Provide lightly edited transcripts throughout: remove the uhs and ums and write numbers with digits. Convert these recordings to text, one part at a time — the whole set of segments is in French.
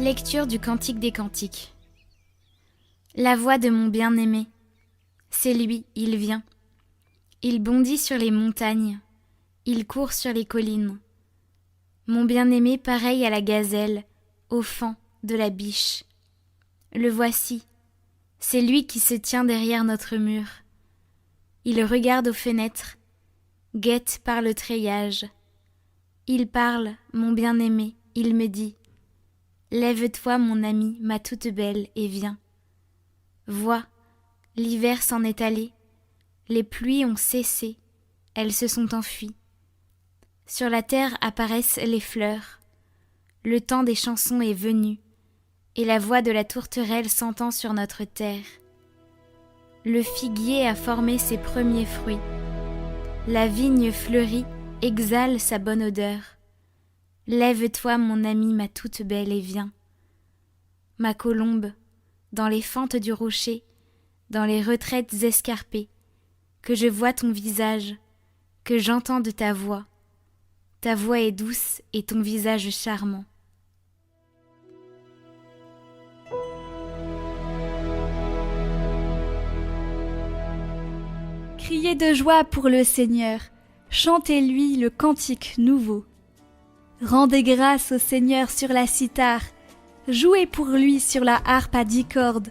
Lecture du Cantique des Cantiques. La voix de mon bien-aimé. C'est lui, il vient. Il bondit sur les montagnes. Il court sur les collines. Mon bien-aimé pareil à la gazelle, au faon de la biche. Le voici. C'est lui qui se tient derrière notre mur. Il regarde aux fenêtres, guette par le treillage. Il parle, mon bien-aimé, il me dit: lève-toi, mon ami, ma toute belle, et viens. Vois, l'hiver s'en est allé, les pluies ont cessé, elles se sont enfuies. Sur la terre apparaissent les fleurs, le temps des chansons est venu, et la voix de la tourterelle s'entend sur notre terre. Le figuier a formé ses premiers fruits, la vigne fleurie exhale sa bonne odeur. Lève-toi, mon ami, ma toute belle, et viens. Ma colombe, dans les fentes du rocher, dans les retraites escarpées, que je vois ton visage, que j'entende ta voix. Ta voix est douce et ton visage charmant. Criez de joie pour le Seigneur, chantez-lui le cantique nouveau. Rendez grâce au Seigneur sur la cithare, jouez pour lui sur la harpe à 10 cordes.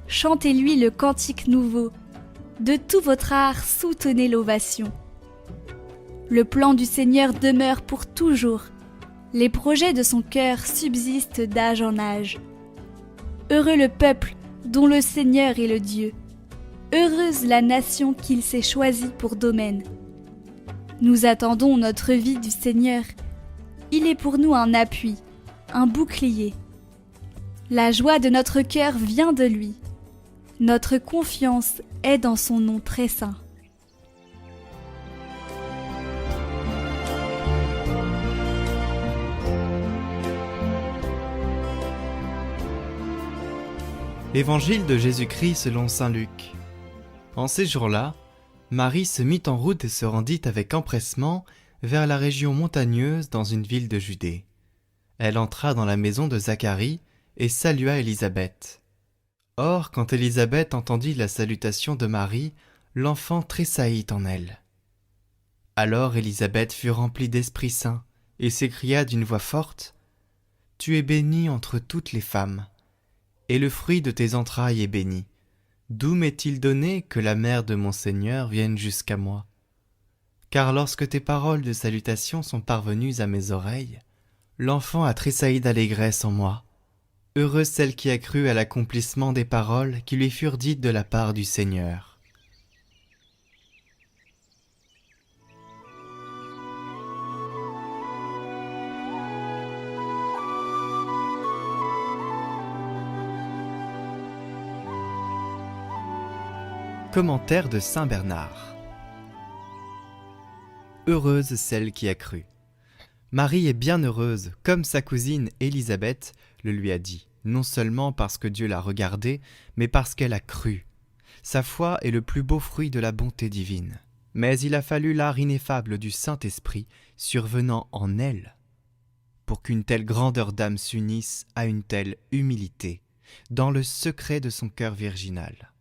Chantez-lui le cantique nouveau, de tout votre art soutenez l'ovation. Le plan du Seigneur demeure pour toujours, les projets de son cœur subsistent d'âge en âge. Heureux le peuple dont le Seigneur est le Dieu, heureuse la nation qu'il s'est choisie pour domaine. Nous attendons notre vie du Seigneur, il est pour nous un appui, un bouclier. La joie de notre cœur vient de lui, notre confiance est dans son nom très saint. Évangile de Jésus-Christ selon saint Luc. En ces jours-là, Marie se mit en route et se rendit avec empressement vers la région montagneuse dans une ville de Judée. Elle entra dans la maison de Zacharie et salua Élisabeth. Or, quand Élisabeth entendit la salutation de Marie, l'enfant tressaillit en elle. Alors Élisabeth fut remplie d'Esprit Saint et s'écria d'une voix forte: « Tu es bénie entre toutes les femmes, et le fruit de tes entrailles est béni. D'où m'est-il donné que la mère de mon Seigneur vienne jusqu'à moi? Car lorsque tes paroles de salutation sont parvenues à mes oreilles, l'enfant a tressailli d'allégresse en moi. Heureuse celle qui a cru à l'accomplissement des paroles qui lui furent dites de la part du Seigneur. » Commentaire de saint Bernard. Heureuse celle qui a cru. Marie est bien heureuse, comme sa cousine Élisabeth le lui a dit, non seulement parce que Dieu l'a regardée, mais parce qu'elle a cru. Sa foi est le plus beau fruit de la bonté divine. Mais il a fallu l'art ineffable du Saint-Esprit survenant en elle pour qu'une telle grandeur d'âme s'unisse à une telle humilité dans le secret de son cœur virginal.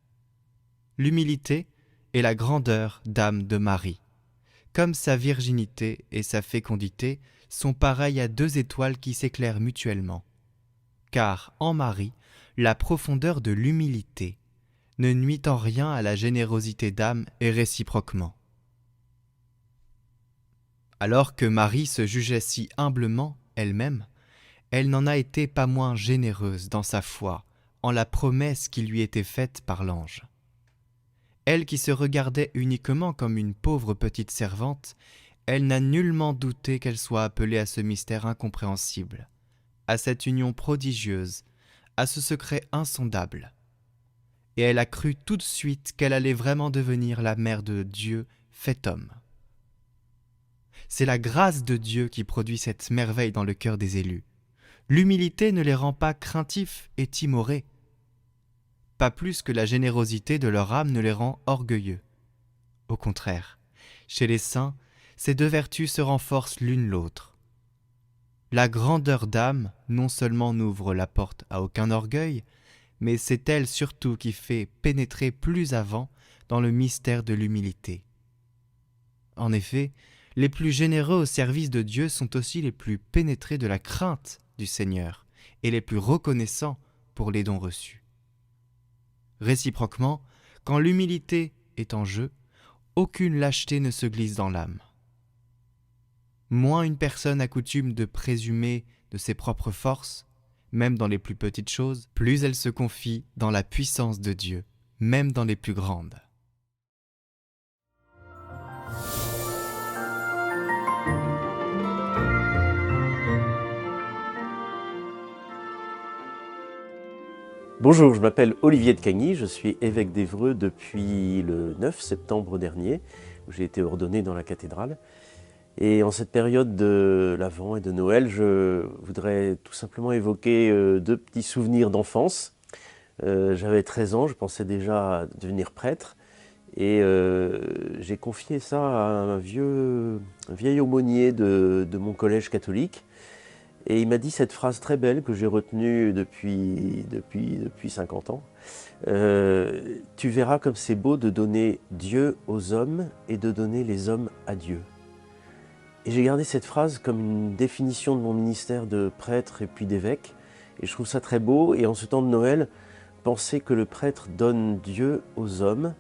L'humilité est la grandeur d'âme de Marie. Comme sa virginité et sa fécondité sont pareilles à deux étoiles qui s'éclairent mutuellement. Car en Marie, la profondeur de l'humilité ne nuit en rien à la générosité d'âme et réciproquement. Alors que Marie se jugeait si humblement elle-même, elle n'en a été pas moins généreuse dans sa foi en la promesse qui lui était faite par l'ange. Elle qui se regardait uniquement comme une pauvre petite servante, elle n'a nullement douté qu'elle soit appelée à ce mystère incompréhensible, à cette union prodigieuse, à ce secret insondable. Et elle a cru tout de suite qu'elle allait vraiment devenir la mère de Dieu fait homme. C'est la grâce de Dieu qui produit cette merveille dans le cœur des élus. L'humilité ne les rend pas craintifs et timorés, pas plus que la générosité de leur âme ne les rend orgueilleux. Au contraire, chez les saints, ces deux vertus se renforcent l'une l'autre. La grandeur d'âme non seulement n'ouvre la porte à aucun orgueil, mais c'est elle surtout qui fait pénétrer plus avant dans le mystère de l'humilité. En effet, les plus généreux au service de Dieu sont aussi les plus pénétrés de la crainte du Seigneur et les plus reconnaissants pour les dons reçus. Réciproquement, quand l'humilité est en jeu, aucune lâcheté ne se glisse dans l'âme. Moins une personne a coutume de présumer de ses propres forces, même dans les plus petites choses, plus elle se confie dans la puissance de Dieu, même dans les plus grandes. Bonjour, je m'appelle Olivier de Cagny, je suis évêque d'Évreux depuis le 9 septembre dernier, où j'ai été ordonné dans la cathédrale. Et en cette période de l'Avent et de Noël, je voudrais tout simplement évoquer deux petits souvenirs d'enfance. J'avais 13 ans, je pensais déjà à devenir prêtre, et j'ai confié ça à un vieil aumônier de mon collège catholique. Et il m'a dit cette phrase très belle que j'ai retenue depuis 50 ans. Tu verras comme c'est beau de donner Dieu aux hommes et de donner les hommes à Dieu. Et j'ai gardé cette phrase comme une définition de mon ministère de prêtre et puis d'évêque. Et je trouve ça très beau. Et en ce temps de Noël, penser que le prêtre donne Dieu aux hommes,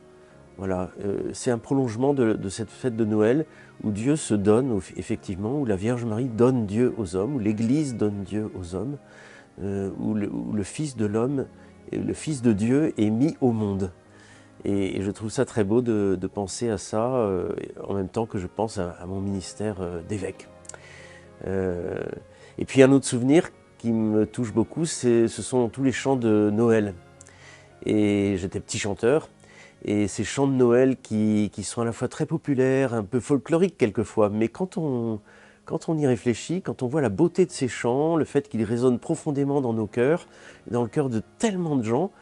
voilà, c'est un prolongement de cette fête de Noël où Dieu se donne, effectivement, où la Vierge Marie donne Dieu aux hommes, où l'Église donne Dieu aux hommes, où le Fils de l'homme, le Fils de Dieu est mis au monde. Et je trouve ça très beau de penser à ça en même temps que je pense à mon ministère d'évêque. Et puis un autre souvenir qui me touche beaucoup, ce sont tous les chants de Noël. Et j'étais petit chanteur. Et ces chants de Noël qui sont à la fois très populaires, un peu folkloriques quelquefois, mais quand on y réfléchit, quand on voit la beauté de ces chants, le fait qu'ils résonnent profondément dans nos cœurs, dans le cœur de tellement de gens,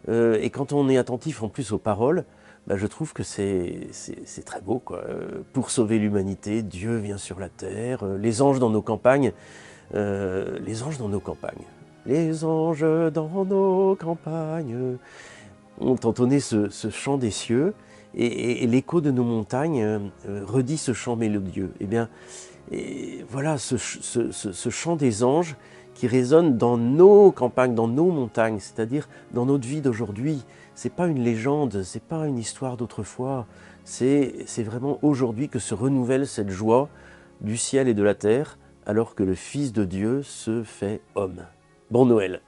et quand on est attentif en plus aux paroles, bah, je trouve que c'est très beau, quoi. Pour sauver l'humanité, Dieu vient sur la terre, les anges dans nos campagnes, les anges dans nos campagnes, les anges dans nos campagnes, ont entonné ce chant des cieux, et l'écho de nos montagnes redit ce chant mélodieux. Eh bien, voilà ce chant des anges qui résonne dans nos campagnes, dans nos montagnes, c'est-à-dire dans notre vie d'aujourd'hui. C'est pas une légende, c'est pas une histoire d'autrefois, c'est vraiment aujourd'hui que se renouvelle cette joie du ciel et de la terre, alors que le Fils de Dieu se fait homme. Bon Noël!